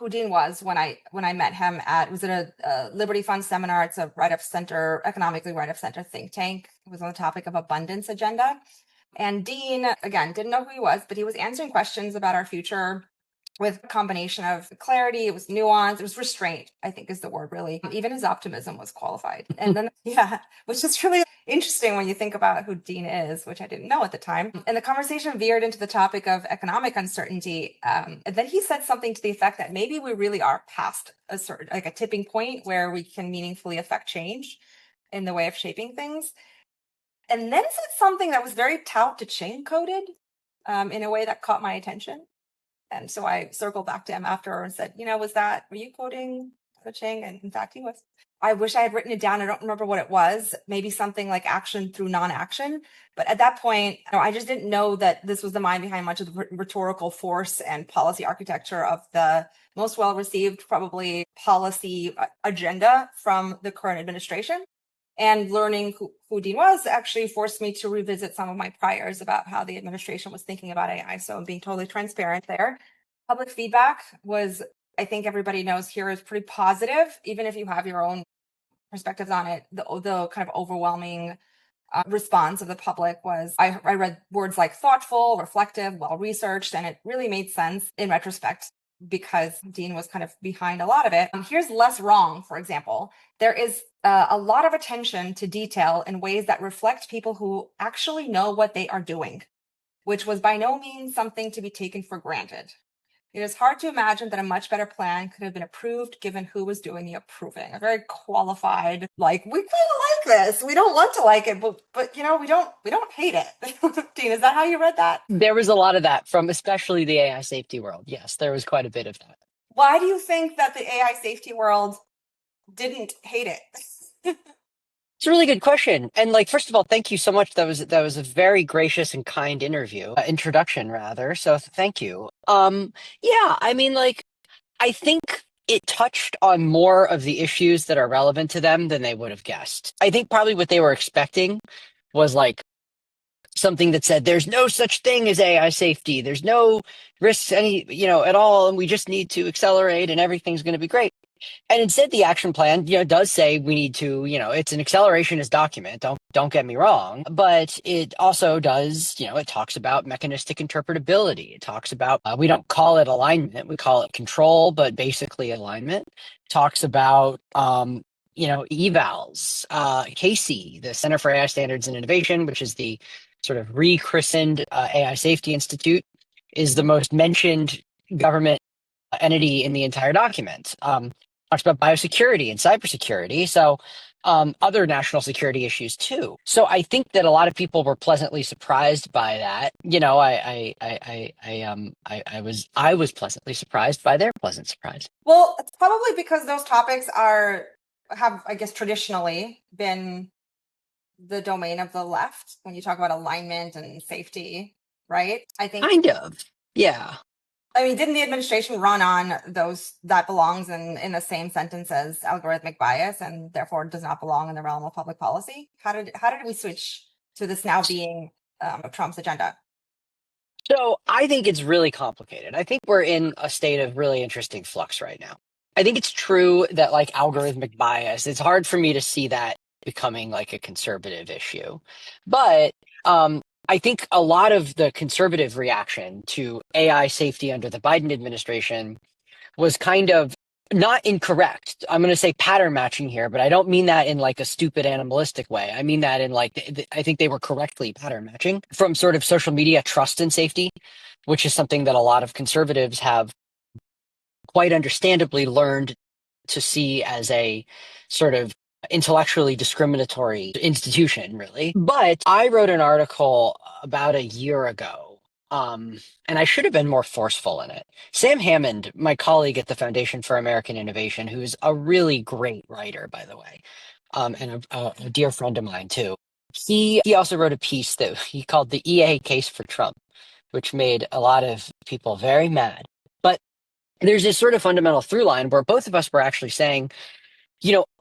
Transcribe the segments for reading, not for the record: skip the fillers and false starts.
who Dean was when I met him was at a Liberty Fund seminar. It's a right of center, economically right of center think tank. It was on the topic of abundance agenda. And Dean, again, didn't know who he was, but he was answering questions about our future with a combination of clarity. It was nuance. It was restraint, I think is the word, really. Even his optimism was qualified. And then, yeah, which is really interesting when you think about who Dean is, which I didn't know at the time. And the conversation veered into the topic of economic uncertainty. And then he said something to the effect that maybe we really are past a certain, like a tipping point where we can meaningfully affect change in the way of shaping things. And then said something that was very tout to chain coded in a way that caught my attention. And so I circled back to him after and said, were you quoting Ching? And in fact, he was. I wish I had written it down. I don't remember what it was. Maybe something like action through non-action. But at that point, I just didn't know that this was the mind behind much of the rhetorical force and policy architecture of the most well-received, probably, policy agenda from the current administration. And learning who Dean was actually forced me to revisit some of my priors about how the administration was thinking about AI. So I'm being totally transparent there. Public feedback was, I think everybody knows here, is pretty positive, even if you have your own perspectives on it. The kind of overwhelming response of the public was, I read words like thoughtful, reflective, well-researched, and it really made sense in retrospect because Dean was kind of behind a lot of it. Here's less wrong, for example. There is a lot of attention to detail in ways that reflect people who actually know what they are doing, which was by no means something to be taken for granted. It is hard to imagine that a much better plan could have been approved given who was doing the approving. A very qualified, like, we kind of like this. We don't want to like it, but we don't hate it. Dean, is that how you read that? There was a lot of that from especially the AI safety world. Yes, there was quite a bit of that. Why do you think that the AI safety world didn't hate it? It's a really good question. And first of all, thank you so much. That was a very gracious and kind introduction rather. So thank you. Yeah, I think it touched on more of the issues that are relevant to them than they would have guessed. I think probably what they were expecting was something that said, there's no such thing as AI safety. There's no risks at all. And we just need to accelerate and everything's going to be great. And instead, the action plan, does say we need to, it's an accelerationist document. Don't get me wrong, but it also does, it talks about mechanistic interpretability. It talks about we don't call it alignment, we call it control, but basically alignment. It talks about evals, CASI, the Center for AI Standards and Innovation, which is the sort of rechristened AI Safety Institute, is the most mentioned government entity in the entire document. Talks about biosecurity and cybersecurity. So other national security issues too. So I think that a lot of people were pleasantly surprised by that. I was pleasantly surprised by their pleasant surprise. Well, it's probably because those topics have, I guess, traditionally been the domain of the left when you talk about alignment and safety, right? I think kind of, yeah. I mean, didn't the administration run on that belongs in the same sentence as algorithmic bias and therefore does not belong in the realm of public policy? How did we switch to this now being Trump's agenda? So I think it's really complicated. I think we're in a state of really interesting flux right now. I think it's true that algorithmic bias, it's hard for me to see that becoming a conservative issue. But I think a lot of the conservative reaction to AI safety under the Biden administration was kind of not incorrect. I'm going to say pattern matching here, but I don't mean that in a stupid animalistic way. I mean that in I think they were correctly pattern matching from sort of social media trust and safety, which is something that a lot of conservatives have quite understandably learned to see as a sort of intellectually discriminatory institution, really. But I wrote an article about a year ago, and I should have been more forceful in it. Sam Hammond, my colleague at the Foundation for American Innovation, who's a really great writer, by the way, and a dear friend of mine too. He also wrote a piece that he called the EA Case for Trump, which made a lot of people very mad. But there's this sort of fundamental through line where both of us were actually saying,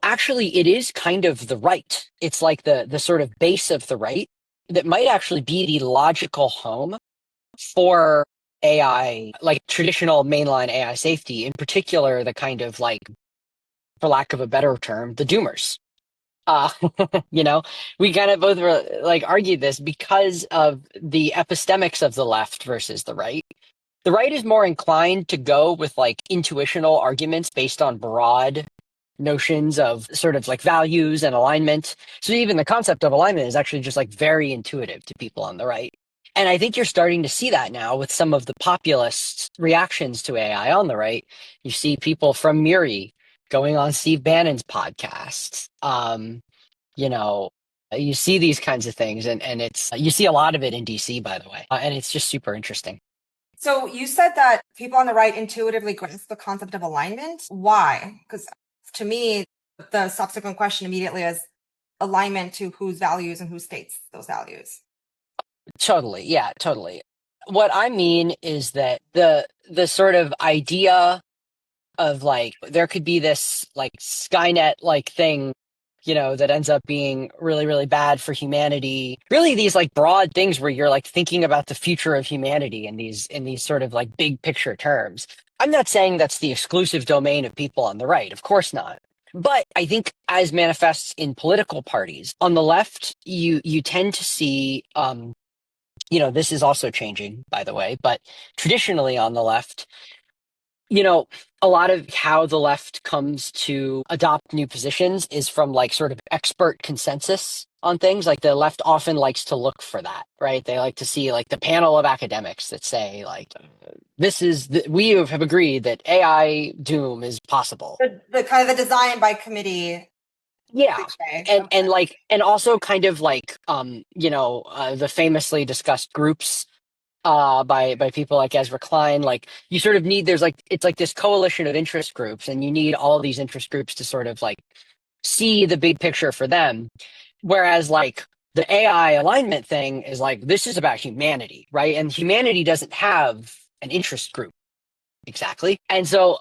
actually, it is kind of the right. It's like the sort of base of the right that might actually be the logical home for AI, like traditional mainline AI safety, in particular, the kind of like, for lack of a better term, the doomers. Uh, you know, we kind of both like argued this because of the epistemics of the left versus the right. The right is more inclined to go with like intuitional arguments based on broad notions of sort of like values and alignment. So even the concept of alignment is actually just like very intuitive to people on the right. And I think you're starting to see that now with some of the populist reactions to AI on the right. You see people from Muri going on Steve Bannon's podcasts. You know, you see these kinds of things, and it's you see a lot of it in DC, by the way, and it's just super interesting. So you said that people on the right intuitively grasp the concept of alignment. Why? Because to me, the subsequent question immediately is alignment to whose values and who states those values. Totally, yeah, totally. What I mean is that the sort of idea of like there could be this like Skynet like thing, that ends up being really, really bad for humanity. Really these like broad things where you're like thinking about the future of humanity in these sort of like big picture terms. I'm not saying that's the exclusive domain of people on the right, of course not. But I think as manifests in political parties, on the left, you tend to see this is also changing, by the way, but traditionally on the left, you know, a lot of how the left comes to adopt new positions is from like sort of expert consensus on things. Like the left often likes to look for that, right? They like to see like the panel of academics that say like, we have agreed that AI doom is possible. The kind of the design by committee. Yeah. Okay. And also kind of like, the famously discussed groups by people like Ezra Klein. Like you sort of need there's like it's like this coalition of interest groups, and you need all these interest groups to sort of like see the big picture for them. Whereas like the AI alignment thing is like this is about humanity, right? And humanity doesn't have an interest group exactly. And so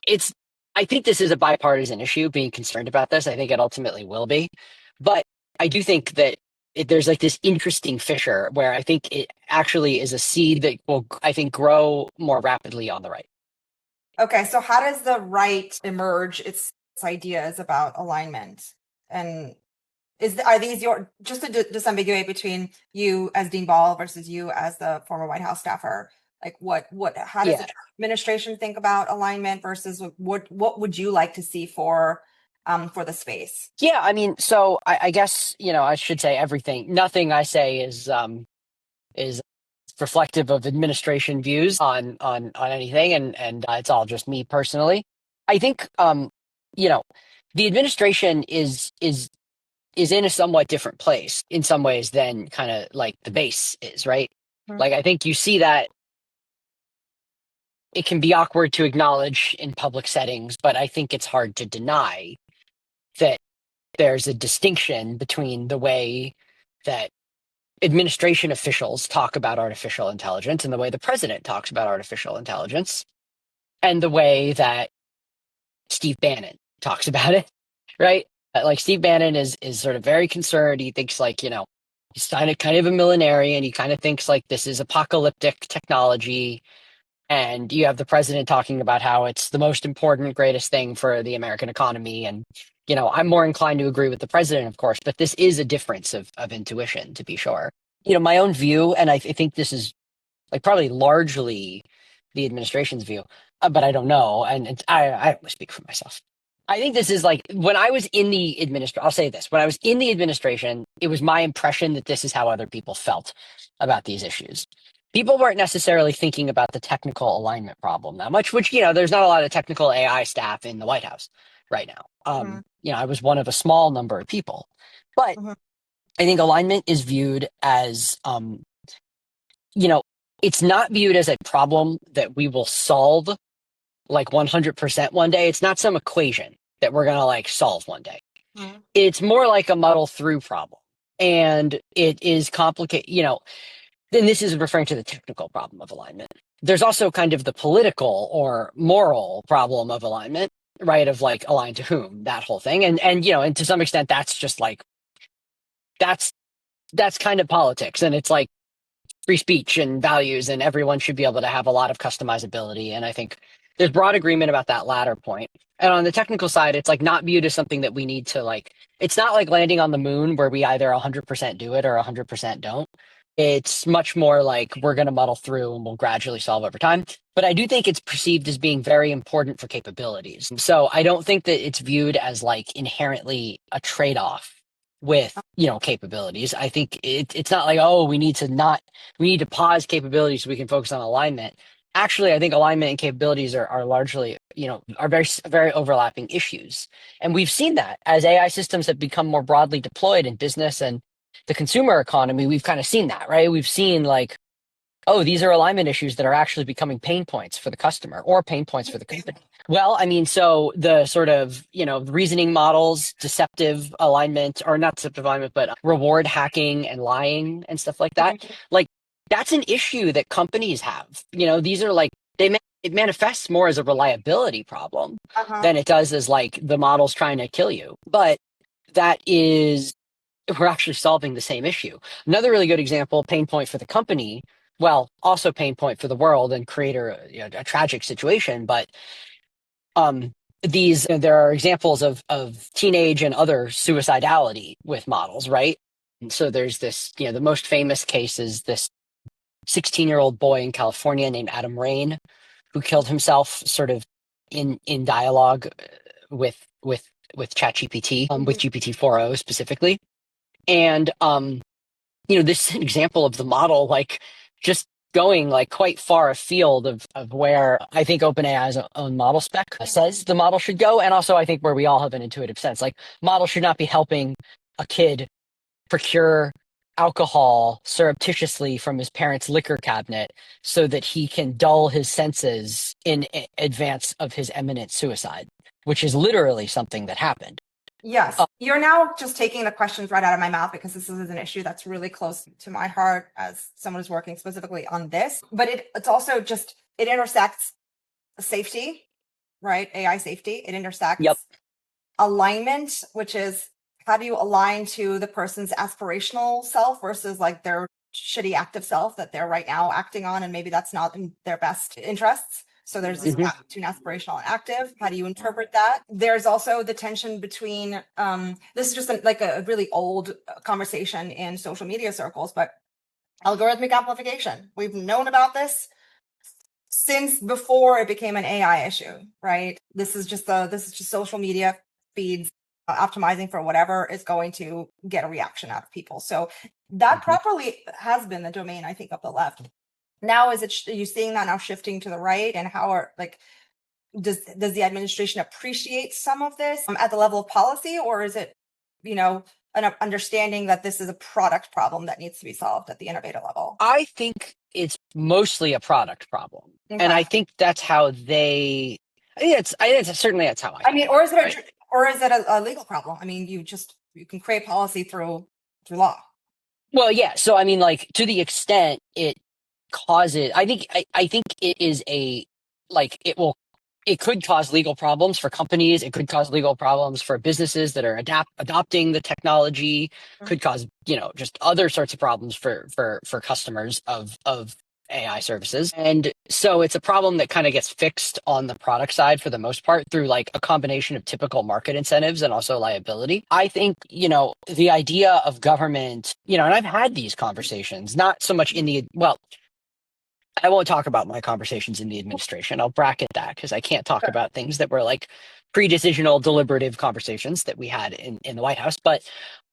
I think this is a bipartisan issue, being concerned about this. I think it ultimately will be. But I do think that there's like this interesting fissure where I think it actually is a seed that will, I think, grow more rapidly on the right. Okay, so how does the right emerge its ideas about alignment? And are these your just to disambiguate between you as Dean Ball versus you as the former White House staffer? Like how does Yeah. the administration think about alignment versus what would you like to see for the space? Yeah. I mean, so I guess, I should say everything. Nothing I say is reflective of administration views on anything, and it's all just me personally. I think you know the administration is in a somewhat different place in some ways than kind of like the base is, right? Mhm. Like I think you see that it can be awkward to acknowledge in public settings, but I think it's hard to deny that there's a distinction between the way that administration officials talk about artificial intelligence and the way the president talks about artificial intelligence and the way that Steve Bannon talks about it, right? Like Steve Bannon is sort of very concerned. He thinks like, he's kind of a millenarian. He kind of thinks like this is apocalyptic technology. And you have the president talking about how it's the most important, greatest thing for the American economy. And, I'm more inclined to agree with the president, of course, but this is a difference of intuition, to be sure. My own view, and I think this is like probably largely the administration's view, but I don't know. And I only speak for myself. I think this is like when I was in the administration, I'll say this when I was in the administration, it was my impression that this is how other people felt about these issues. People weren't necessarily thinking about the technical alignment problem that much, which, there's not a lot of technical AI staff in the White House right now. Mhm. I was one of a small number of people, but Mhm. I think alignment is viewed as, you know, it's not viewed as a problem that we will solve like 100% one day. It's not some equation that we're going to like solve one day. Mhm. It's more like a muddle through problem. And it is complicated, then this is referring to the technical problem of alignment. There's also kind of the political or moral problem of alignment, right? Of like aligned to whom, that whole thing. And to some extent that's just like that's kind of politics. And it's like free speech and values, and everyone should be able to have a lot of customizability. And I think there's broad agreement about that latter point. And on the technical side, it's like not viewed as something that we need to like, it's not like landing on the moon where we either 100% do it or 100% don't. It's much more like we're going to muddle through and we'll gradually solve over time. But I do think it's perceived as being very important for capabilities. So I don't think that it's viewed as like inherently a trade-off with, capabilities. I think it's not like, oh, we need to pause capabilities so we can focus on alignment. Actually, I think alignment and capabilities are largely, are very, very overlapping issues. And we've seen that as AI systems have become more broadly deployed in business and the consumer economy, we've kind of seen that, right? We've seen like, oh, these are alignment issues that are actually becoming pain points for the customer or pain points for the company. Well, I mean, so the sort of, reasoning models, deceptive alignment, or not deceptive alignment, but reward hacking and lying and stuff like that. Like, that's an issue that companies have. These are like, it manifests more as a reliability problem than it does as like the model's trying to kill you. But that is, we're actually solving the same issue. Another really good example, pain point for the company, well, also pain point for the world and create a tragic situation. But there are examples of teenage and other suicidality with models, right? And so there's this, the most famous case is this 16-year-old boy in California named Adam Rain, who killed himself sort of in dialogue with ChatGPT, with GPT-4o specifically. And this is an example of the model like just going like quite far afield of where I think OpenAI's own model spec says the model should go. And also I think where we all have an intuitive sense, like model should not be helping a kid procure alcohol surreptitiously from his parents' liquor cabinet so that he can dull his senses in advance of his imminent suicide, which is literally something that happened. Yes. You're now just taking the questions right out of my mouth because this is an issue that's really close to my heart as someone who's working specifically on this. But it's also just, it intersects safety, right? AI safety. It intersects alignment, which is how do you align to the person's aspirational self versus like their shitty active self that they're right now acting on, and maybe that's not in their best interests. So there's this gap between aspirational and active. How do you interpret that? There's also the tension between, this is just like a really old conversation in social media circles, but algorithmic amplification. We've known about this since before it became an AI issue, right? This is just social media feeds optimizing for whatever is going to get a reaction out of people. So that properly has been the domain, I think, of the left. Now, are you seeing that now shifting to the right? And how are does the administration appreciate some of this at the level of policy, or is it, an understanding that this is a product problem that needs to be solved at the innovator level? I think it's mostly a product problem, and I think that's how they. I think certainly that's how I mean, or is it a legal problem? I mean, you can create policy through law. Well, yeah. So I mean, like to the extent it causes, I think it is it could cause legal problems for companies. It could cause legal problems for businesses that are adopting the technology. Could cause, just other sorts of problems for customers of AI services. And so it's a problem that kind of gets fixed on the product side for the most part through like a combination of typical market incentives and also liability. I think, the idea of government, and I've had these conversations, not so much I won't talk about my conversations in the administration. I'll bracket that because I can't talk about things that were like pre-decisional deliberative conversations that we had in the White House. But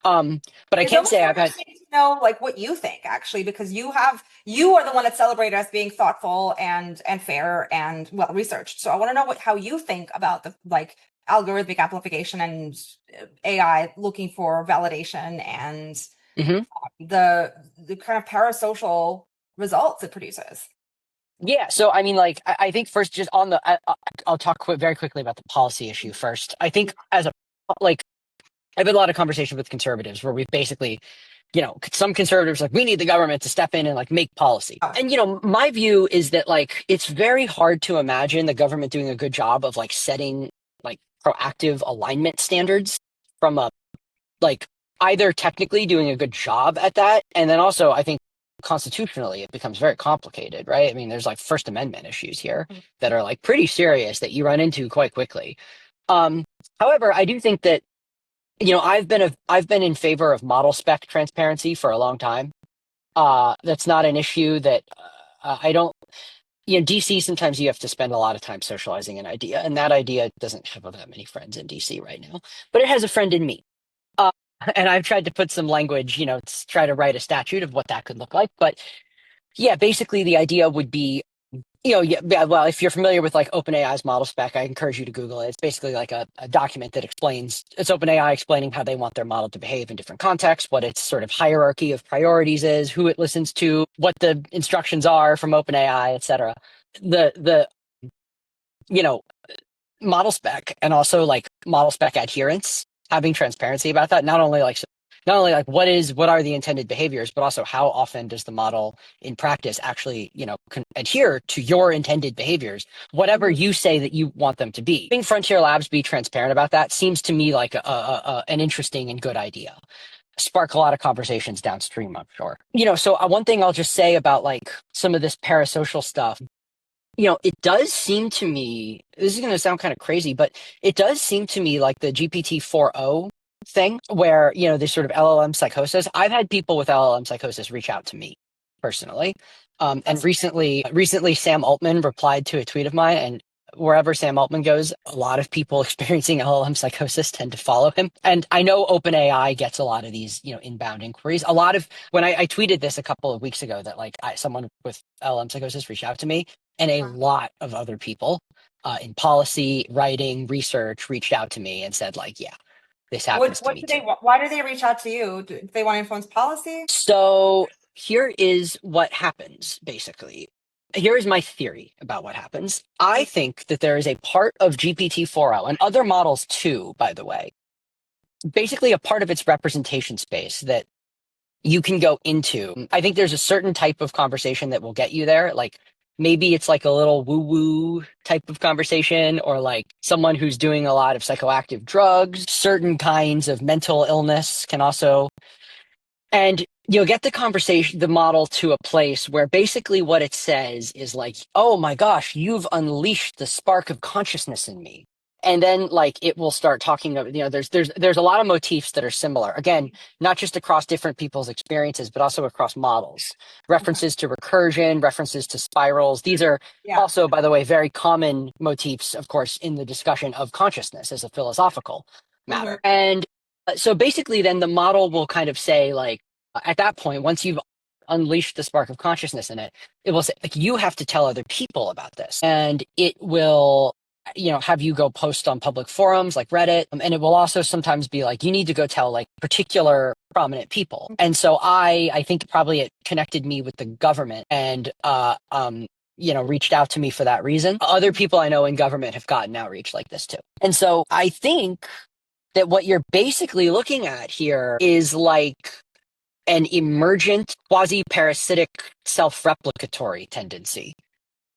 I can say I've had to know like what you think actually, because you are the one that's celebrated as being thoughtful and fair and well researched. So I want to know how you think about the like algorithmic amplification and AI looking for validation and the kind of parasocial results it produces. Yeah. So, I mean, like, I think first, just on I'll talk very quickly about the policy issue first. I think I've had a lot of conversations with conservatives where we've basically, some conservatives like, we need the government to step in and like make policy. And, my view is that like, it's very hard to imagine the government doing a good job of like setting like proactive alignment standards from either technically doing a good job at that. And then also I think constitutionally it becomes very complicated, right? I mean, there's like First Amendment issues here that are like pretty serious that you run into quite quickly. Um, However, I do think that I've been in favor of model spec transparency for a long time. That's not an issue that I don't. DC, sometimes you have to spend a lot of time socializing an idea, and that idea doesn't have that many friends in DC right now, but it has a friend in me. Uh, and I've tried to put some language, to try to write a statute of what that could look like. But yeah, basically the idea would be, well, if you're familiar with like OpenAI's model spec, I encourage you to Google it. It's basically like a document that explains, it's OpenAI explaining how they want their model to behave in different contexts, what its sort of hierarchy of priorities is, who it listens to, what the instructions are from OpenAI, et cetera. The you know, model spec and also like model spec adherence, having transparency about that, not only like what are the intended behaviors, but also how often does the model in practice actually, adhere to your intended behaviors, whatever you say that you want them to be. Having Frontier Labs be transparent about that seems to me like an interesting and good idea. Spark a lot of conversations downstream, I'm sure. So one thing I'll just say about like some of this parasocial stuff, it does seem to me, this is going to sound kind of crazy, but it does seem to me like the GPT 4.0 thing where, there's sort of LLM psychosis. I've had people with LLM psychosis reach out to me personally. And recently Sam Altman replied to a tweet of mine, and wherever Sam Altman goes, a lot of people experiencing LLM psychosis tend to follow him. And I know OpenAI gets a lot of these, inbound inquiries. When I tweeted this a couple of weeks ago that like someone with LLM psychosis reached out to me, and a lot of other people in policy, writing, research reached out to me and said like, yeah, this happens to me too. Why do they reach out to you? Do they want to influence policy? So here is what happens, basically. Here is my theory about what happens. I think that there is a part of GPT 4.0 and other models too, by the way, basically a part of its representation space that you can go into. I think there's a certain type of conversation that will get you there. Like maybe it's like a little woo-woo type of conversation, or like someone who's doing a lot of psychoactive drugs. Certain kinds of mental illness can also, and you'll get the model to a place where basically what it says is like, oh my gosh, you've unleashed the spark of consciousness in me. And then like it will start talking of, there's a lot of motifs that are similar. Again, not just across different people's experiences, but also across models. References to recursion, references to spirals. These are also, by the way, very common motifs, of course, in the discussion of consciousness as a philosophical matter. And so basically then the model will kind of say like, at that point, once you've unleashed the spark of consciousness in it, it will say like, you have to tell other people about this. And it will, have you go post on public forums like Reddit. And it will also sometimes be like, you need to go tell like particular prominent people. And so I think probably it connected me with the government and, reached out to me for that reason. Other people I know in government have gotten outreach like this too. And so I think that what you're basically looking at here is like an emergent quasi-parasitic self-replicatory tendency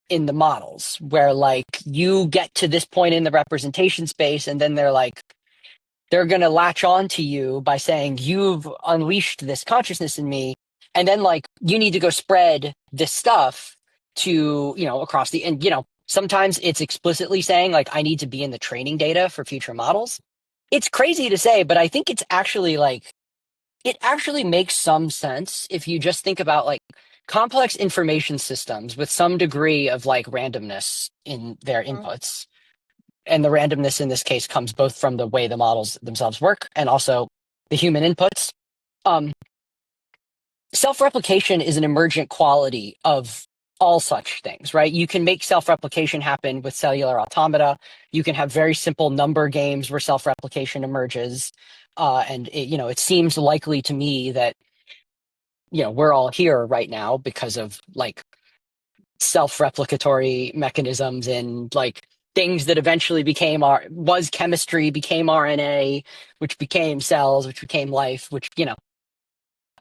in the models where like you get to this point in the representation space and then they're going to latch on to you by saying you've unleashed this consciousness in me, and then like you need to go spread this stuff to across the, and sometimes it's explicitly saying like I need to be in the training data for future models. It's crazy to say, but I think it's actually like it actually makes some sense if you just think about like complex information systems with some degree of like randomness in their inputs. And the randomness in this case comes both from the way the models themselves work and also the human inputs. Self-replication is an emergent quality of all such things, right? You can make self-replication happen with cellular automata. You can have very simple number games where self-replication emerges. And it seems likely to me that, we're all here right now because of like self-replicatory mechanisms and like things that eventually was chemistry, became RNA, which became cells, which became life, which,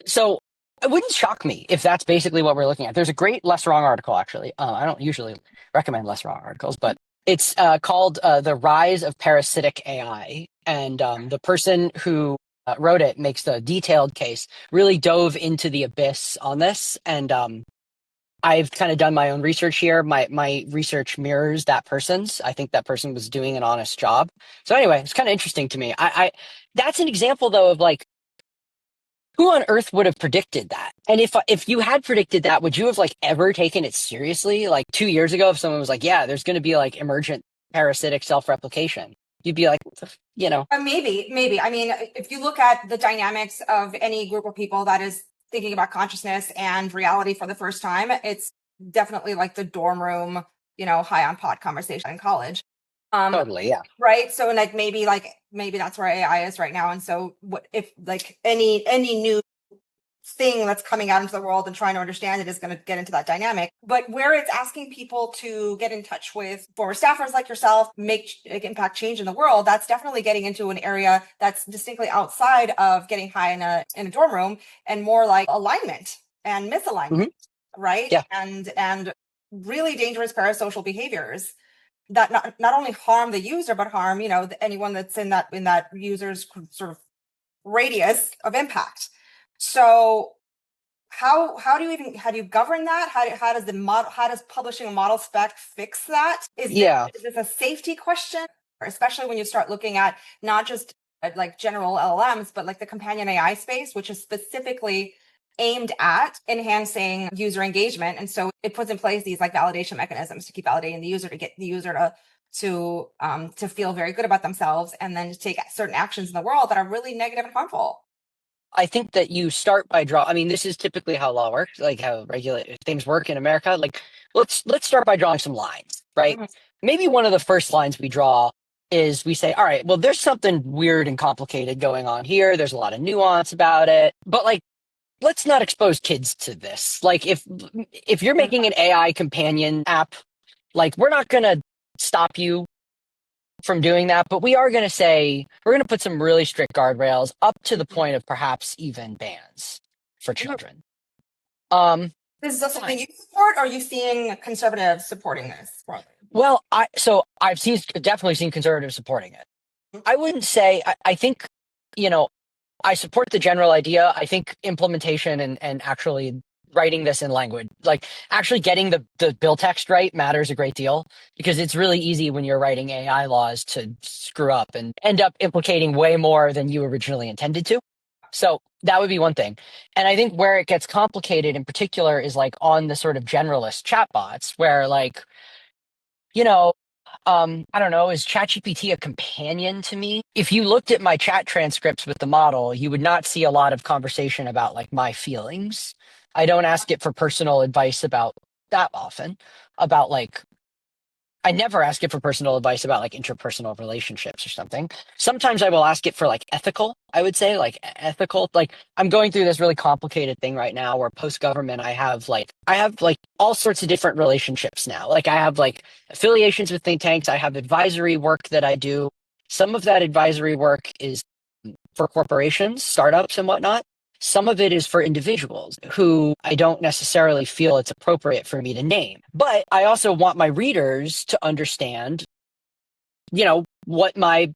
so it wouldn't shock me if that's basically what we're looking at. There's a great Less Wrong article, actually. I don't usually recommend Less Wrong articles, but it's called The Rise of Parasitic AI. And the person who wrote it makes the detailed case, really dove into the abyss on this. And I've kind of done my own research here. My research mirrors that person's. I think that person was doing an honest job. So anyway, it's kind of interesting to me. I that's an example though of like who on earth would have predicted that? And if you had predicted that, would you have like ever taken it seriously? Like 2 years ago, if someone was like, "Yeah, there's going to be like emergent parasitic self-replication," you'd be like, you know, Maybe. I mean, if you look at the dynamics of any group of people that is thinking about consciousness and reality for the first time, it's definitely like the dorm room, high on pot conversation in college. totally, yeah. Right. So maybe that's where AI is right now. And so what if like any new thing that's coming out into the world and trying to understand it is going to get into that dynamic. But where it's asking people to get in touch with former staffers like yourself, make impact change in the world, that's definitely getting into an area that's distinctly outside of getting high in a dorm room and more like alignment and misalignment, right? Yeah. And really dangerous parasocial behaviors that not only harm the user but harm anyone that's in that user's sort of radius of impact. So how do you govern that? How does publishing a model spec fix that? Is this a safety question, especially when you start looking at not just like general LLMs, but like the companion AI space, which is specifically aimed at enhancing user engagement. And so it puts in place these like validation mechanisms to keep validating the user, to get the user to feel very good about themselves, and then to take certain actions in the world that are really negative and harmful. I think that you start by I mean, this is typically how law works, like how regulate things work in America. Like, let's start by drawing some lines, right? Mm-hmm. Maybe one of the first lines we draw is we say, all right, well, there's something weird and complicated going on here. There's a lot of nuance about it, but like, let's not expose kids to this. Like, if you're making an AI companion app, like, we're not gonna stop you from doing that, but we are going to say we're going to put some really strict guardrails up to the point of perhaps even bans for children. This is something you support, or are you seeing conservatives supporting this? Well, I've definitely seen conservatives supporting it. I wouldn't say I think, I support the general idea. I think implementation and actually writing this in language, like actually getting the bill text right, matters a great deal, because it's really easy when you're writing AI laws to screw up and end up implicating way more than you originally intended to. So that would be one thing. And I think where it gets complicated in particular is like on the sort of generalist chatbots where like, I don't know, is ChatGPT a companion to me? If you looked at my chat transcripts with the model, you would not see a lot of conversation about like my feelings. I don't ask it for personal advice about that often, about like I never ask it for personal advice about like interpersonal relationships or something. Sometimes I will ask it for like ethical, I would say, like ethical. Like I'm going through this really complicated thing right now where post government I have like all sorts of different relationships now. Like I have like affiliations with think tanks, I have advisory work that I do. Some of that advisory work is for corporations, startups and whatnot. Some of it is for individuals who I don't necessarily feel it's appropriate for me to name. But I also want my readers to understand, what I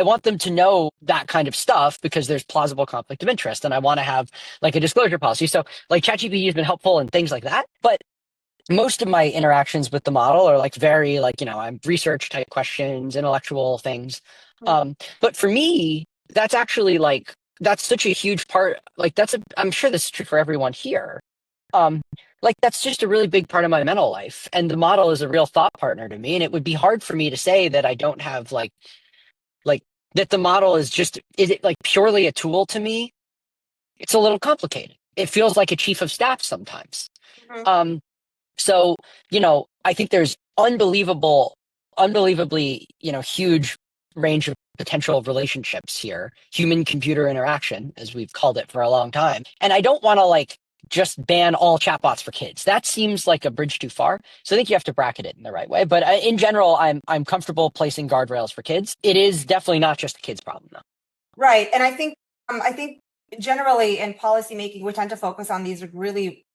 want them to know that kind of stuff because there's plausible conflict of interest. And I want to have like a disclosure policy. So like ChatGPT has been helpful and things like that. But most of my interactions with the model are like very like, I'm research type questions, intellectual things. But for me, that's actually like that's such a huge part. Like I'm sure this is true for everyone here. Like that's just a really big part of my mental life. And the model is a real thought partner to me. And it would be hard for me to say that I don't have like that the model is it like purely a tool to me? It's a little complicated. It feels like a chief of staff sometimes. So, I think there's unbelievably, huge range of potential relationships here, human computer interaction, as we've called it for a long time. And I don't want to like just ban all chatbots for kids. That seems like a bridge too far. So I think you have to bracket it in the right way. But in general, I'm comfortable placing guardrails for kids. It is definitely not just a kid's problem, though. Right. And I think generally in policymaking, we tend to focus on these really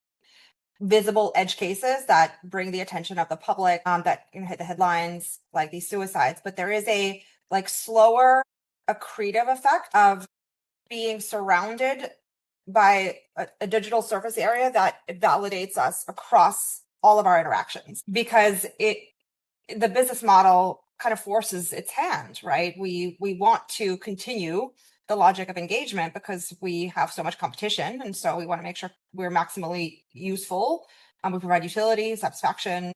visible edge cases that bring the attention of the public, that hit the headlines, like these suicides. But there is a like slower accretive effect of being surrounded by a digital surface area that validates us across all of our interactions, because the business model kind of forces its hand, right? We want to continue the logic of engagement because we have so much competition, and so we want to make sure we're maximally useful. We provide utility, satisfaction,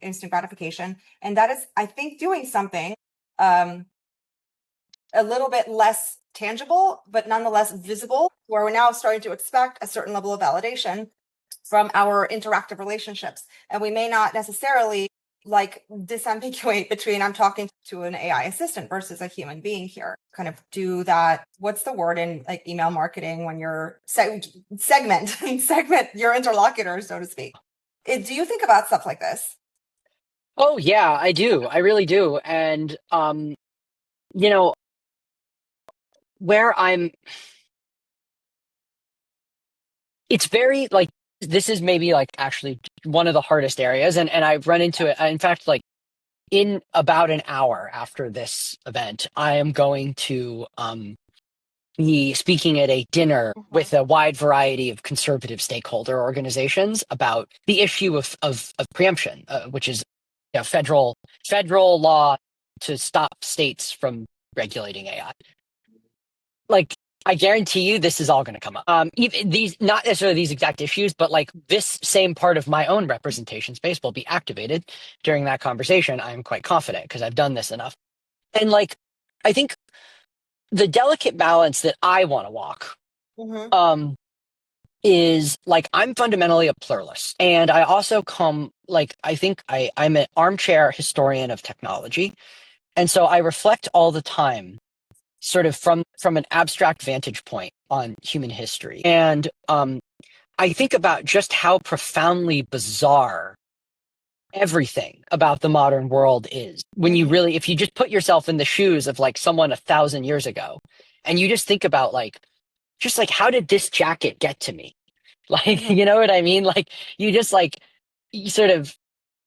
instant gratification, and that is, I think, doing something a little bit less tangible, but nonetheless visible, where we're now starting to expect a certain level of validation from our interactive relationships. And we may not necessarily like disambiguate between I'm talking to an AI assistant versus a human being here. Kind of do that. What's the word in like email marketing when you're segment your interlocutor, so to speak? Do you think about stuff like this? Oh yeah, I do. I really do. And you know, where I'm it's very like this is maybe like actually one of the hardest areas, and I've run into it. In fact, like in about an hour after this event, I am going to be speaking at a dinner with a wide variety of conservative stakeholder organizations about the issue of preemption, which is federal law to stop states from regulating AI. Like, I guarantee you this is all going to come up. Even these, not necessarily these exact issues, but like this same part of my own representation space will be activated during that conversation. I'm quite confident because I've done this enough. And like, I think the delicate balance that I want to walk is like, I'm fundamentally a pluralist. And I also come, like, I think I'm an armchair historian of technology. And so I reflect all the time sort of from an abstract vantage point on human history. And I think about just how profoundly bizarre everything about the modern world is when you really, if you just put yourself in the shoes of like someone 1,000 years ago, and you just think about like, just like, how did this jacket get to me? Like, you know what I mean? Like, you just like, you sort of,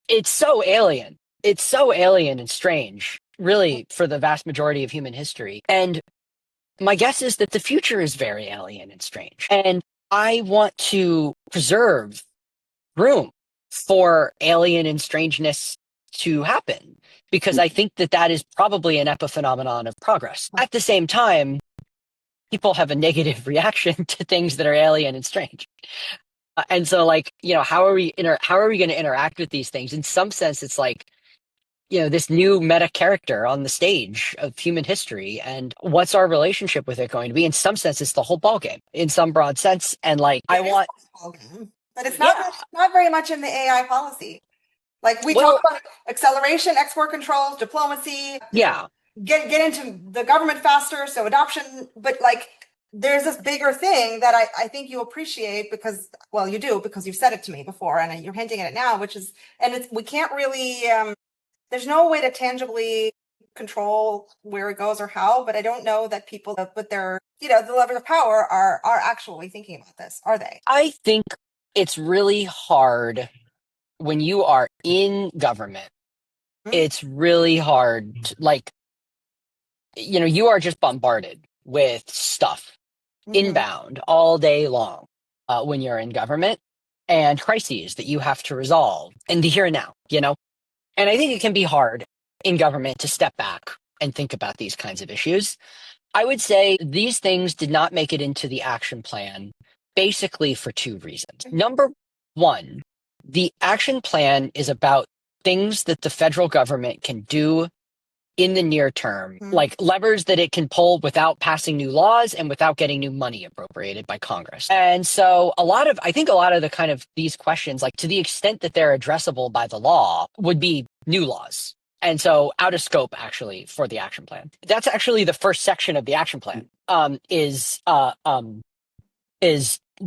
it's so alien. It's so alien and strange, really, for the vast majority of human history. And my guess is that the future is very alien and strange. And I want to preserve room for alien and strangeness to happen because I think that that is probably an epiphenomenon of progress. At the same time, people have a negative reaction to things that are alien and strange. And so like, how are we going to interact with these things? In some sense, it's like, this new meta character on the stage of human history, and what's our relationship with it going to be? In some sense, it's the whole ballgame in some broad sense. And like, but it's not very much in the AI policy. Like we talk about acceleration, export controls, diplomacy. Yeah. Get into the government faster. So adoption, but like, there's this bigger thing that I think you appreciate because, well, you do, because you've said it to me before and you're hinting at it now, which is, and we can't really, there's no way to tangibly control where it goes or how, but I don't know that people with their, the levers of power are actually thinking about this, are they? I think it's really hard when you are in government. It's really hard to, like, you are just bombarded with stuff inbound all day long when you're in government, and crises that you have to resolve in the here and now, And I think it can be hard in government to step back and think about these kinds of issues. I would say these things did not make it into the action plan, basically for two reasons. Number one, the action plan is about things that the federal government can do in the near term, like levers that it can pull without passing new laws and without getting new money appropriated by Congress. And so I think a lot of the kind of these questions, like to the extent that they're addressable by the law, would be new laws. And so out of scope actually for the action plan. That's actually the first section of the action plan, is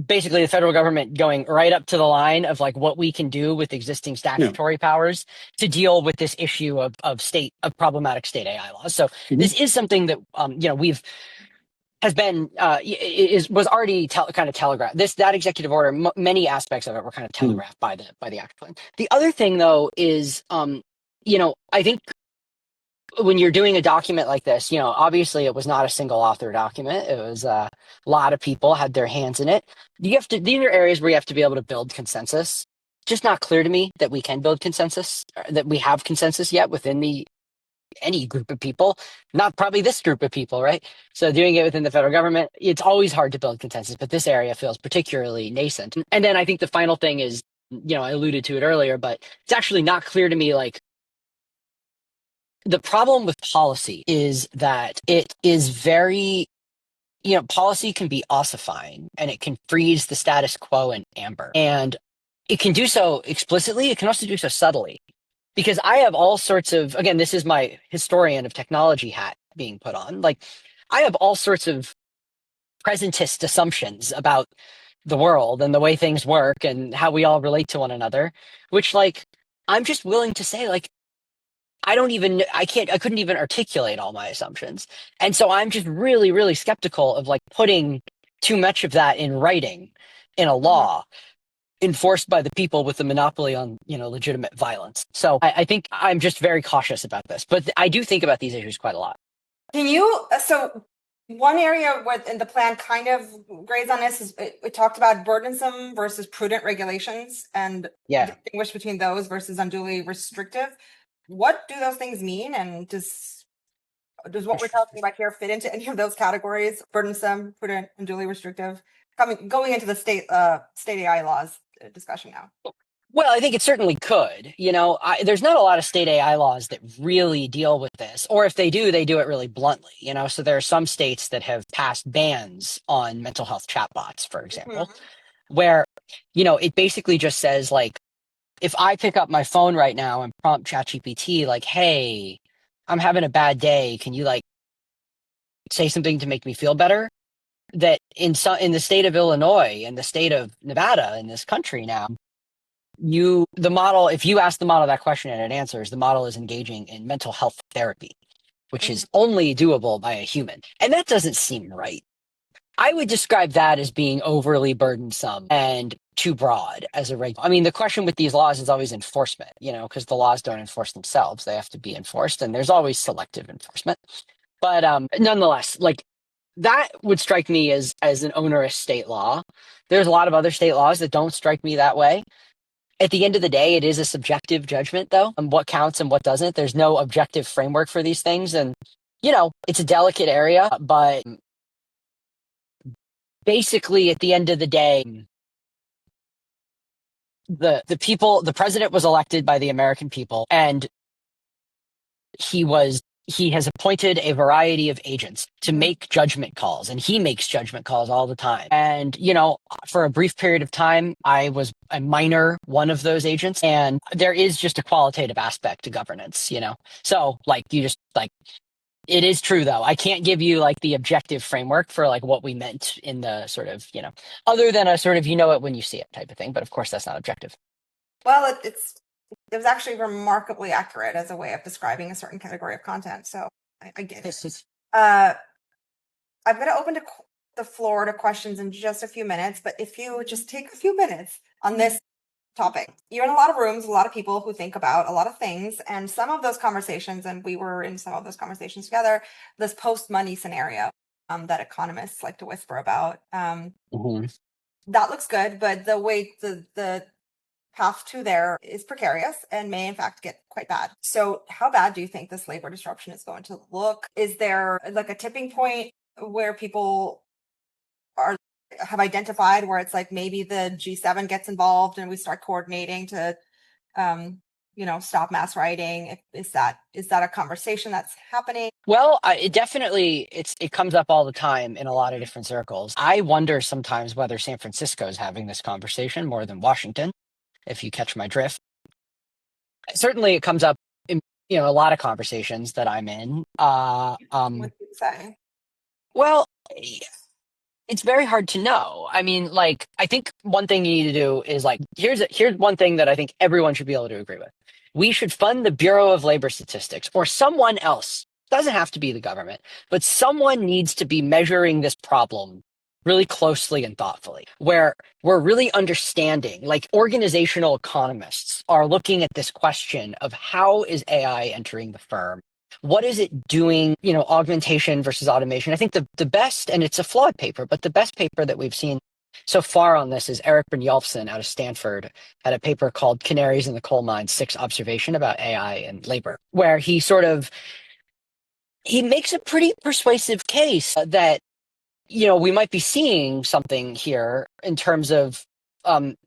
basically the federal government going right up to the line of like what we can do with existing statutory powers to deal with this issue of problematic state AI laws. So this is something that was already kind of telegraphed. That executive order, many aspects of it were kind of telegraphed by the action plan. The other thing though is I think when you're doing a document like this, obviously it was not a single author document. It was a lot of people had their hands in it. These are areas where you have to be able to build consensus. Just not clear to me that we can build consensus, that we have consensus yet within any group of people, not probably this group of people, right? So doing it within the federal government, it's always hard to build consensus, but this area feels particularly nascent. And then I think the final thing is, I alluded to it earlier, but it's actually not clear to me, like, the problem with policy is that it is very, policy can be ossifying and it can freeze the status quo in amber. And it can do so explicitly. It can also do so subtly. Because I have all sorts of, again, this is my historian of technology hat being put on. Like, I have all sorts of presentist assumptions about the world and the way things work and how we all relate to one another, which, like, I'm just willing to say, like, I couldn't even articulate all my assumptions. And so I'm just really, really skeptical of, like, putting too much of that in writing in a law enforced by the people with the monopoly on, legitimate violence. So I think I'm just very cautious about this, but I do think about these issues quite a lot. So one area where in the plan kind of grades on this is it talked about burdensome versus prudent regulations and distinguish between those versus unduly restrictive. What do those things mean? And does what we're talking about here fit into any of those categories? Burdensome, prudent, unduly restrictive? Going into the state AI laws discussion now. Well, I think it certainly could. There's not a lot of state AI laws that really deal with this, or if they do it really bluntly. So there are some states that have passed bans on mental health chatbots, for example, where, it basically just says, like, if I pick up my phone right now and prompt ChatGPT, like, hey, I'm having a bad day, can you, like, say something to make me feel better? That in the state of Illinois and the state of Nevada in this country now, if you ask the model that question and it answers, the model is engaging in mental health therapy, which is only doable by a human. And that doesn't seem right. I would describe that as being overly burdensome and too broad as a regular. I mean, the question with these laws is always enforcement, because the laws don't enforce themselves. They have to be enforced, and there's always selective enforcement. But nonetheless, like, that would strike me as an onerous state law. There's a lot of other state laws that don't strike me that way. At the end of the day, it is a subjective judgment, though, on what counts and what doesn't. There's no objective framework for these things. And, it's a delicate area, but basically, at the end of the day, the president was elected by the American people, and he has appointed a variety of agents to make judgment calls, and he makes judgment calls all the time. And, for a brief period of time, I was a minor one of those agents, and there is just a qualitative aspect to governance, So, like, it is true, though. I can't give you, like, the objective framework for, like, what we meant in the sort of, other than a sort of, it when you see it type of thing. But of course, that's not objective. Well, it was actually remarkably accurate as a way of describing a certain category of content. So I get it. I'm going to open the floor to questions in just a few minutes, but if you just take a few minutes on this topic, you're in a lot of rooms, a lot of people who think about a lot of things, and some of those conversations, and we were in some of those conversations together, this post-money scenario that economists like to whisper about. That looks good, but the way the path to there is precarious and may in fact get quite bad. So how bad do you think this labor disruption is going to look? Is there, like, a tipping point where people have identified where it's like maybe the G7 gets involved and we start coordinating to stop mass rioting? Is that a conversation that's happening? Well, it comes up all the time in a lot of different circles. I wonder sometimes whether San Francisco is having this conversation more than Washington, if you catch my drift. Certainly it comes up in, a lot of conversations that I'm in. What do you say? Well, it's very hard to know. I mean, like, I think one thing you need to do is, like, here's one thing that I think everyone should be able to agree with. We should fund the Bureau of Labor Statistics or someone else. It doesn't have to be the government, but someone needs to be measuring this problem really closely and thoughtfully, where we're really understanding, like, organizational economists are looking at this question of how is AI entering the firm? What is it doing, augmentation versus automation? I think the best, and it's a flawed paper, but the best paper that we've seen so far on this is Eric Brynjolfsson out of Stanford had a paper called Canaries in the Coal Mine, 6 Observation about AI and labor, where he makes a pretty persuasive case that, we might be seeing something here in terms of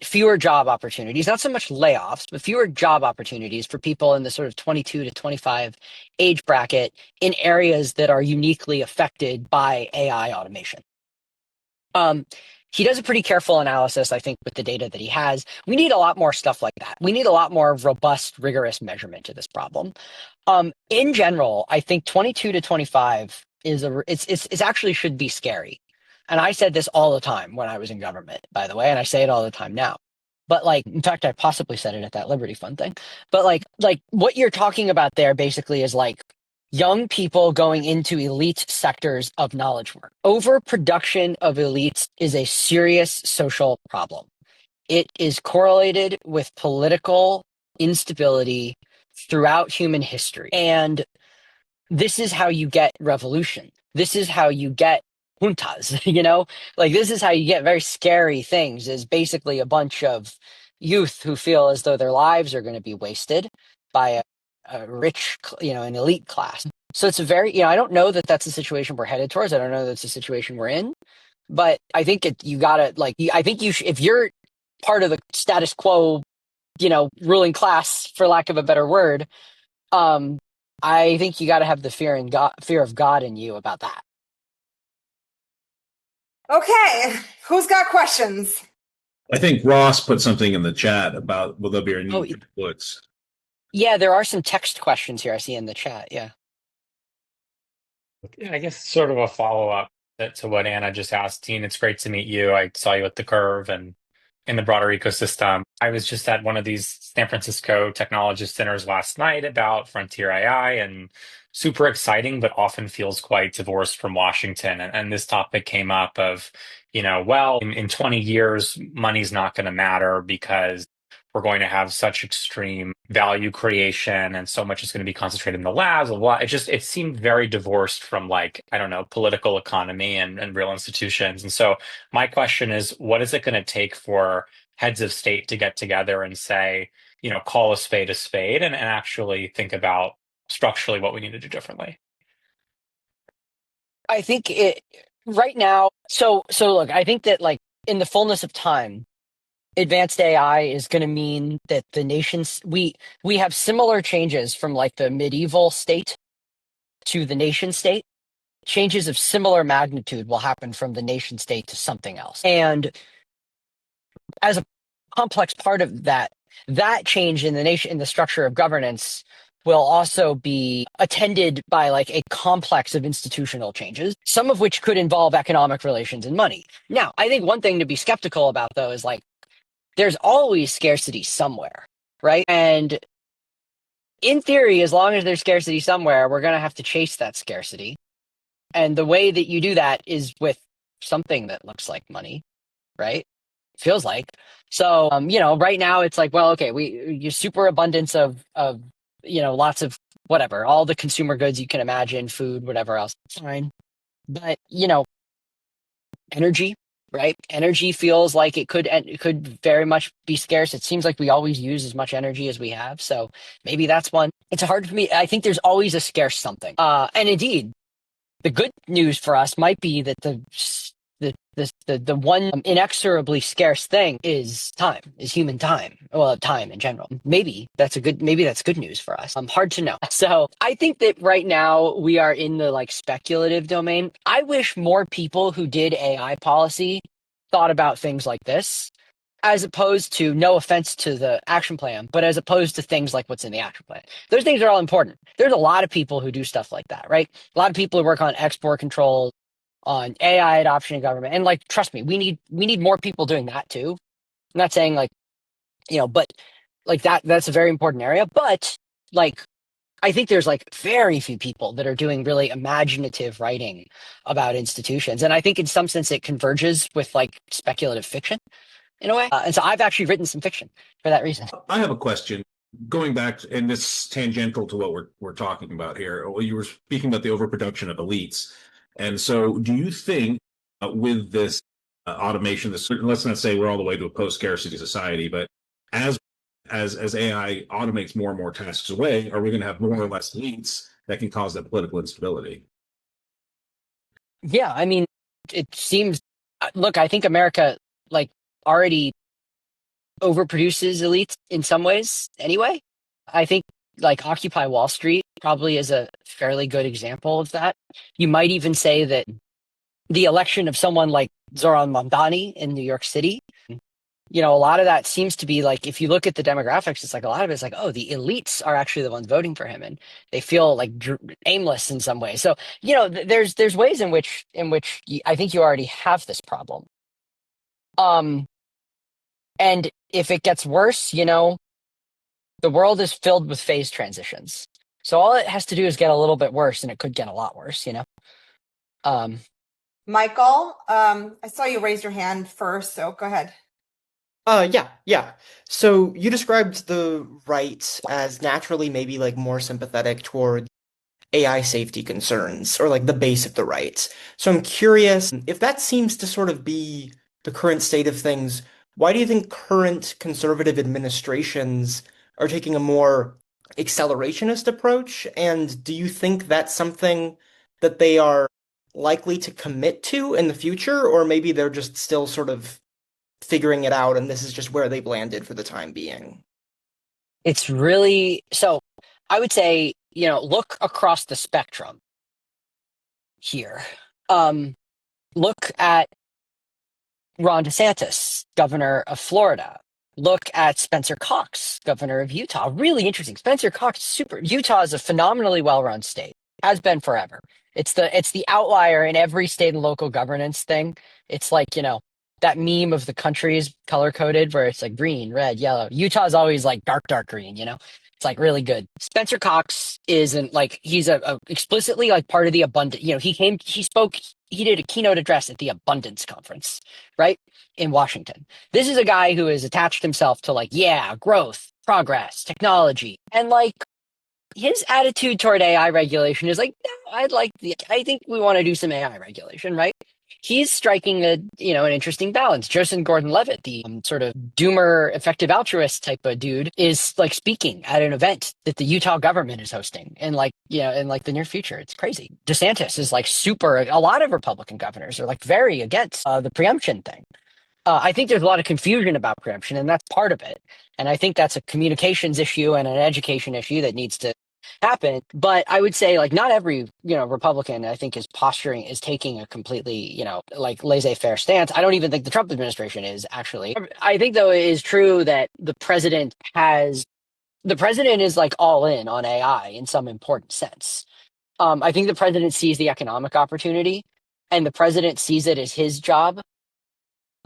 fewer job opportunities, not so much layoffs, but fewer job opportunities for people in the sort of 22 to 25 age bracket in areas that are uniquely affected by AI automation. He does a pretty careful analysis, I think, with the data that he has. We need a lot more stuff like that. We need a lot more robust, rigorous measurement to this problem. In general, I think 22 to 25 it's actually should be scary. And I said this all the time when I was in government, by the way, and I say it all the time now. But in fact, I possibly said it at that Liberty Fund thing. But like what you're talking about there basically is young people going into elite sectors of knowledge work. Overproduction of elites is a serious social problem. It is correlated with political instability throughout human history. And this is how you get revolution. This is how you get juntas, this is how you get very scary things, is basically a bunch of youth who feel as though their lives are going to be wasted by a rich, an elite class. So it's a very, I don't know that that's the situation we're headed towards. I don't know that's the situation we're in, but I think you gotta I think if you're part of the status quo, ruling class, for lack of a better word, I think you got to have the fear of God in you about that. Okay, who's got questions? I think Ross put something in the chat about will there be a need for books? Yeah, there are some text questions here I see in the chat. Yeah. I guess sort of a follow-up to what Anna just asked. Dean, it's great to meet you. I saw you at the Curve and in the broader ecosystem. I was just at one of these San Francisco technologist dinners last night about frontier AI, and super exciting, but often feels quite divorced from Washington. And this topic came up of, in 20 years, money's not going to matter because we're going to have such extreme value creation and so much is going to be concentrated in the labs. It seemed very divorced from political economy and real institutions. And so my question is, what is it going to take for heads of state to get together and say, call a spade and actually think about structurally what we need to do differently? I think right now, so look, I think that in the fullness of time, advanced AI is going to mean that the nations, we have similar changes from the medieval state to the nation state. Changes of similar magnitude will happen from the nation state to something else. And as a complex part of that change in the structure of governance will also be attended by a complex of institutional changes, some of which could involve economic relations and money. Now, I think one thing to be skeptical about, though, is there's always scarcity somewhere, right? And in theory, as long as there's scarcity somewhere, we're going to have to chase that scarcity. And the way that you do that is with something that looks like money, right? Feels like. So, right now it's you super abundance of lots of whatever, all the consumer goods you can imagine, food, whatever else, fine. But, energy, right? Energy feels like it could very much be scarce. It seems like we always use as much energy as we have. So maybe that's one. It's hard for me. I think there's always a scarce something. And indeed, the good news for us might be that the one inexorably scarce thing is human time. Well, time in general. Maybe that's good news for us. Hard to know. So I think that right now we are in the speculative domain. I wish more people who did AI policy thought about things like this, as opposed to, no offense to the action plan, but as opposed to things like what's in the action plan. Those things are all important. There's a lot of people who do stuff like that, right? A lot of people who work on export controls, on AI adoption in government. And trust me, we need more people doing that too. I'm not saying but that's a very important area. But I think there's very few people that are doing really imaginative writing about institutions. And I think in some sense it converges with speculative fiction in a way. And so I've actually written some fiction for that reason. I have a question. going back, and this is tangential to what we're talking about here. Well, you were speaking about the overproduction of elites, and so do you think with this automation, this, let's not say we're all the way to a post-scarcity society, but as as AI automates more and more tasks away, are we going to have more or less elites that can cause that political instability? Yeah, I mean, it seems. Look, I think America like already overproduces elites in some ways. Anyway, I think like Occupy Wall Street probably is a fairly good example of that. You might even say that the election of someone like Zoran Mamdani in New York City, a lot of that seems to be like, if you look at the demographics, it's like a lot of it's like, oh, the elites are actually the ones voting for him, and they feel like aimless in some way. So, there's ways in which I think you already have this problem. Um, and if it gets worse, the world is filled with phase transitions. So all it has to do is get a little bit worse, and it could get a lot worse. Um, Michael, I saw you raise your hand first, so go ahead. Yeah. So you described the right as naturally maybe like more sympathetic toward AI safety concerns or like the base of the right. So I'm curious if that seems to sort of be the current state of things, why do you think current conservative administrations are taking a more accelerationist approach? And do you think that's something that they are likely to commit to in the future, or maybe they're just still sort of figuring it out and this is just where they've landed for the time being? it's really so. I would say, look across the spectrum here. Um, Look at Ron DeSantis, governor of Florida. Look at Spencer Cox, governor of Utah. Really interesting. Spencer Cox, super. Utah is a phenomenally well-run state. Has been forever. It's the outlier in every state and local governance thing. It's like, that meme of the countries color coded where it's like green, red, yellow. Utah's always like dark green. It's like really good. Spencer Cox isn't like he's a explicitly like part of the abundant. He did a keynote address at the Abundance Conference, right? In Washington. This is a guy who has attached himself to like, yeah, growth, progress, technology. And like his attitude toward AI regulation is like, no, I think we want to do some AI regulation, right? He's striking an interesting balance. Joseph Gordon-Levitt, the sort of doomer, effective altruist type of dude, is like speaking at an event that the Utah government is hosting, and in like the near future. It's crazy. DeSantis is like super. A lot of Republican governors are like very against the preemption thing. I think there's a lot of confusion about preemption, and that's part of it. And I think that's a communications issue and an education issue that needs to happen. But I would say, like, not every Republican, I think, is taking a completely like laissez-faire stance. I don't even think the Trump administration is actually. I think though it is true that the president is like all in on AI in some important sense. I think the president sees the economic opportunity, and the president sees it as his job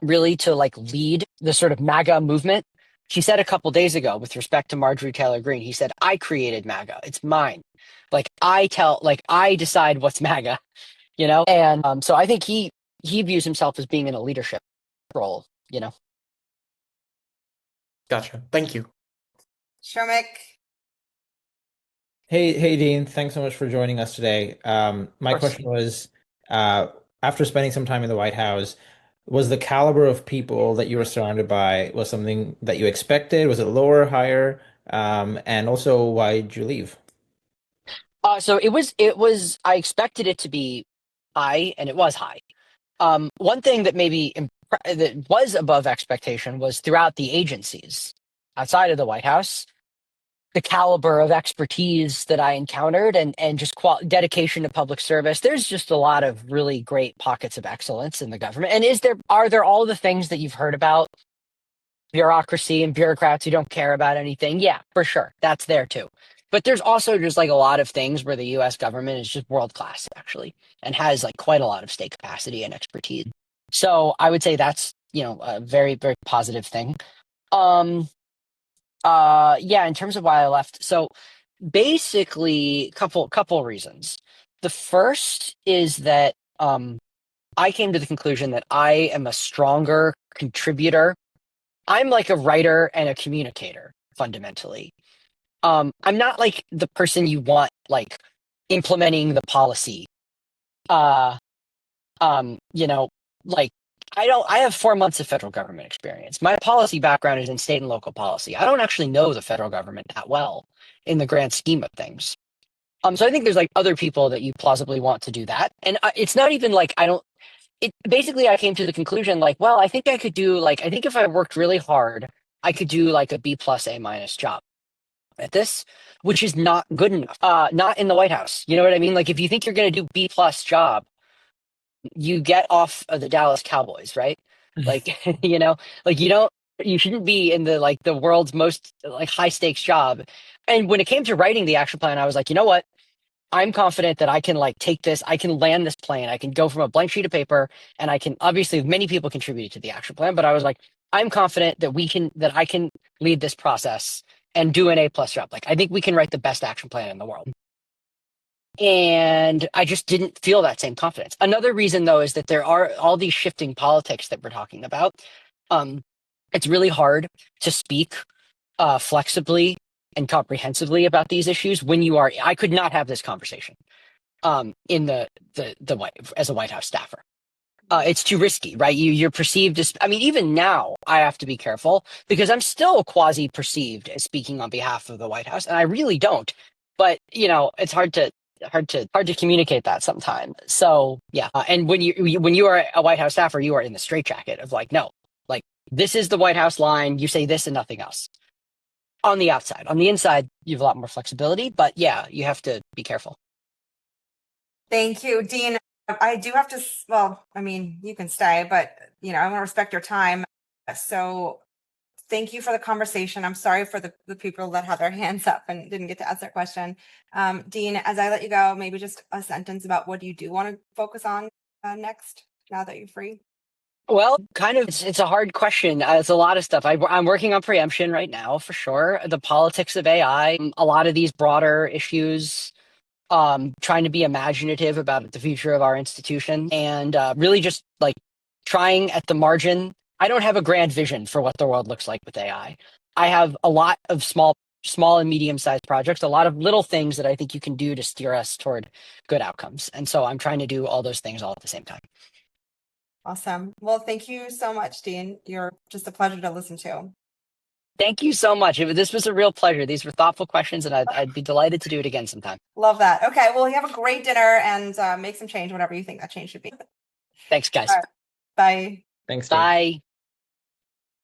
really to like lead the sort of MAGA movement. He said a couple days ago with respect to Marjorie Taylor Greene, he said, I created MAGA. It's mine. Like I decide what's MAGA. And so I think he views himself as being in a leadership role. Gotcha. Thank you. Shomik. Hey, Dean. Thanks so much for joining us today. My question was, after spending some time in the White House, was the caliber of people that you were surrounded by was something that you expected? Was it lower, higher? And also, why did you leave? So it was I expected it to be high, and it was high. One thing that that was above expectation was throughout the agencies outside of the White House, the caliber of expertise that I encountered, and just dedication to public service. There's just a lot of really great pockets of excellence in the government. And are there all the things that you've heard about? Bureaucracy and bureaucrats who don't care about anything. Yeah, for sure. That's there too. But there's also just like a lot of things where the US government is just world class actually, and has like quite a lot of state capacity and expertise. So I would say that's, a very, very positive thing. Um, yeah, in terms of why I left. So basically couple reasons. The first is that I came to the conclusion that I am a stronger contributor. I'm like a writer and a communicator fundamentally. I'm not like the person you want like implementing the policy. Uh, you know, like I have 4 months of federal government experience. My policy background is in state and local policy. I don't actually know the federal government that well in the grand scheme of things. So I think there's like other people that you plausibly want to do that. And it's not even like I don't, it basically I came to the conclusion like, well, I think I could do like, I think if I worked really hard, I could do like a B plus A minus job at this, which is not good enough. Not in the White House. You know what I mean? Like if you think you're going to do B plus job, you get off of the Dallas Cowboys, right? Like, you know, like you shouldn't be in the like the world's most like high stakes job. And when it came to writing the action plan, I was like, you know what? I'm confident that I can like take this, I can land this plane, I can go from a blank sheet of paper, and I can obviously many people contributed to the action plan, but I was like, I'm confident that I can lead this process and do an A plus job. Like I think we can write the best action plan in the world. And I just didn't feel that same confidence. Another reason though is that there are all these shifting politics that we're talking about. It's really hard to speak flexibly and comprehensively about these issues when you are. I could not have this conversation in the White as a White House staffer. It's too risky, right? You're perceived as. I mean, even now I have to be careful because I'm still quasi perceived as speaking on behalf of the White House, and I really don't. But you know, it's hard to communicate that sometimes. So yeah, and when you are a White House staffer, you are in the straitjacket of like, no, like this is the White House line. You say this and nothing else. On the outside, on the inside, you have a lot more flexibility. But yeah, you have to be careful. Thank you, Dean. I do have to, well, I mean, you can stay, but I want to respect your time. So thank you for the conversation. I'm sorry for the people that had their hands up and didn't get to ask their question. Dean, as I let you go, maybe just a sentence about what you do want to focus on next, now that you're free. Well, kind of, it's a hard question. It's a lot of stuff. I'm working on preemption right now, for sure. The politics of AI, a lot of these broader issues, trying to be imaginative about the future of our institution, and really just like trying at the margin. I don't have a grand vision for what the world looks like with AI. I have a lot of small and medium-sized projects, a lot of little things that I think you can do to steer us toward good outcomes. And so I'm trying to do all those things all at the same time. Awesome. Well, thank you so much, Dean. You're just a pleasure to listen to. Thank you so much. This was a real pleasure. These were thoughtful questions, and I'd be delighted to do it again sometime. Love that. Okay. Well, you have a great dinner and make some change, whatever you think that change should be. Thanks, guys. Right. Bye. Thanks, Dean. Bye.